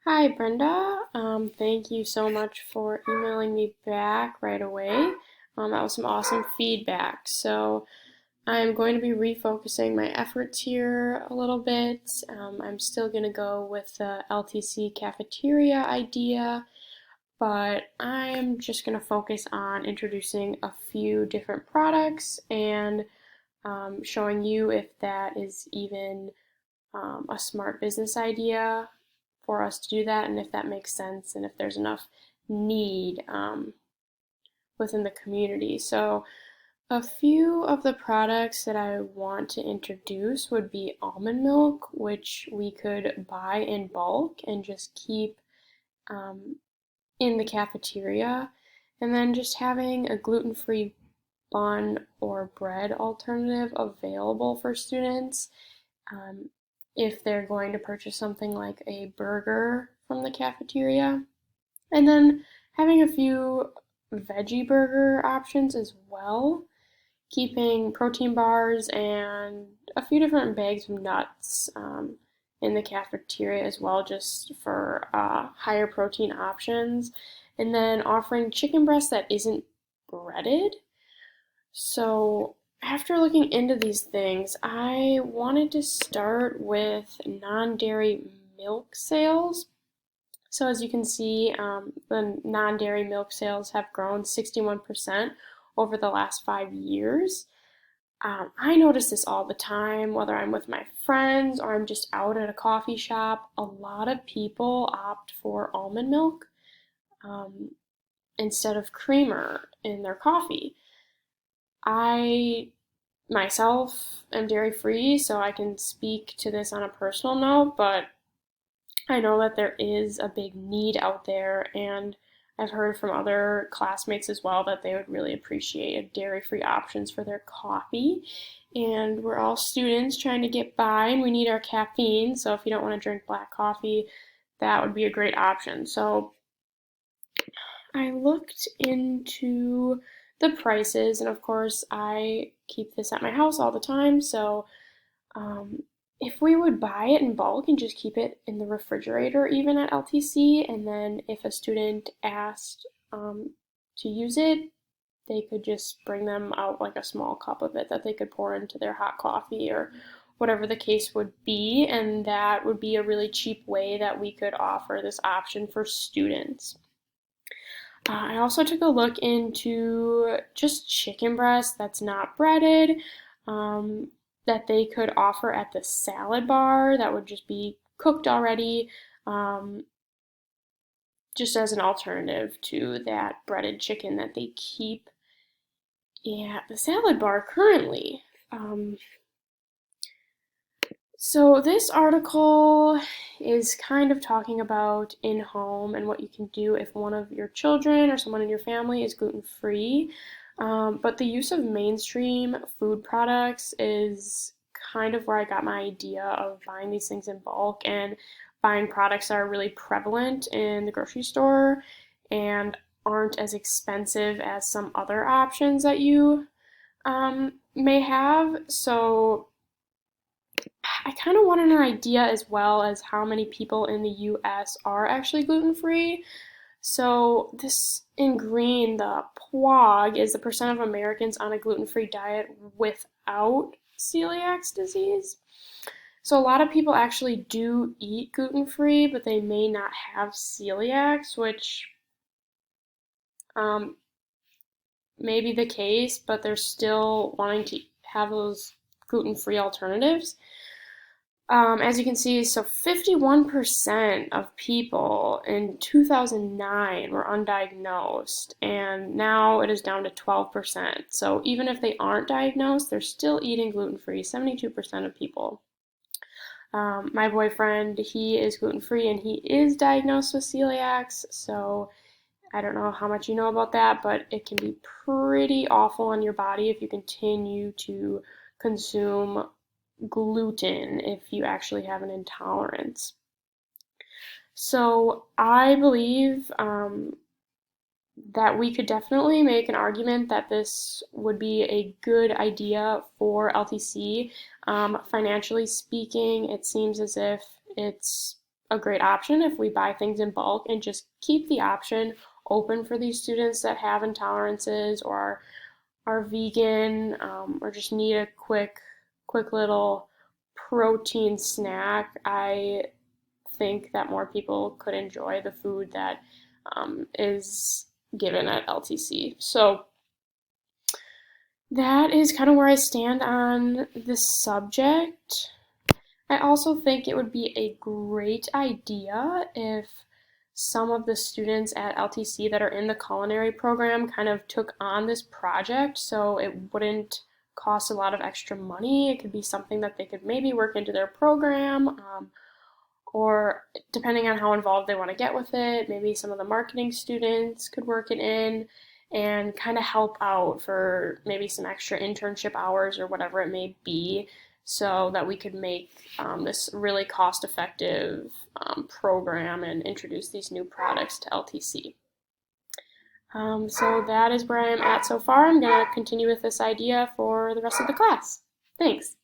Hi, Brenda. Thank you so much for emailing me back right away. That was some awesome feedback. So, I'm going to be refocusing my efforts here a little bit. I'm still going to go with the LTC cafeteria idea, but I'm just going to focus on introducing a few different products and showing you if that is even a smart business idea for us to do that, and if that makes sense, and if there's enough need within the community. So, a few of the products that I want to introduce would be almond milk, which we could buy in bulk and just keep um, in the cafeteria, and then just having a gluten free bun or bread alternative available for students um, if they're going to purchase something like a burger from the cafeteria. And then having a few veggie burger options as well, keeping protein bars and a few different bags of nuts in the cafeteria as well, just for higher protein options. And then offering chicken breast that isn't breaded. So, after looking into these things, I wanted to start with non dairy milk sales. So, as you can see, the non dairy milk sales have grown 61% over the last 5 years. I notice this all the time, whether I'm with my friends or I'm just out at a coffee shop. A lot of people opt for almond milk um, instead of creamer in their coffee. I myself am dairy free, so I can speak to this on a personal note, but I know that there is a big need out there, and I've heard from other classmates as well that they would really appreciate dairy free options for their coffee. And we're all students trying to get by, and we need our caffeine, so if you don't want to drink black coffee, that would be a great option. So I looked into the prices, and of course, I keep this at my house all the time. So, um, if we would buy it in bulk and just keep it in the refrigerator, even at LTC, and then if a student asked to use it, they could just bring them out like a small cup of it that they could pour into their hot coffee or whatever the case would be, and that would be a really cheap way that we could offer this option for students. I also took a look into just chicken breast that's not breaded, um, that they could offer at the salad bar that would just be cooked already, um, just as an alternative to that breaded chicken that they keep at the salad bar currently. Um, So, this article is kind of talking about in home and what you can do if one of your children or someone in your family is gluten free. But the use of mainstream food products is kind of where I got my idea of buying these things in bulk and buying products that are really prevalent in the grocery store and aren't as expensive as some other options that you may have. So, I kind of wanted an idea as well as how many people in the US are actually gluten free. So, this in green, the PWOG is the percent of Americans on a gluten free diet without celiac disease. So, a lot of people actually do eat gluten free, but they may not have celiacs, which um, may be the case, but they're still wanting to have those gluten free alternatives. As you can see, so 51% of people in 2009 were undiagnosed, and now it is down to 12%. So even if they aren't diagnosed, they're still eating gluten free, 72% of people. My boyfriend, he is gluten free and he is diagnosed with celiacs, so I don't know how much you know about that, but it can be pretty awful on your body if you continue to consume gluten if you actually have an intolerance. So I believe that we could definitely make an argument that this would be a good idea for LTC. Financially speaking, it seems as if it's a great option if we buy things in bulk and just keep the option open for these students that have intolerances or are vegan, or just need a quick little protein snack. I think that more people could enjoy the food that is given at LTC. So that is kind of where I stand on this subject. I also think it would be a great idea if some of the students at LTC that are in the culinary program kind of took on this project so it wouldn't cost a lot of extra money. It could be something that they could maybe work into their program, or depending on how involved they want to get with it, maybe some of the marketing students could work it in and kind of help out for maybe some extra internship hours or whatever it may be, so that we could make this really cost-effective program and introduce these new products to LTC. So that is where I am at so far. I'm going to continue with this idea for the rest of the class. Thanks.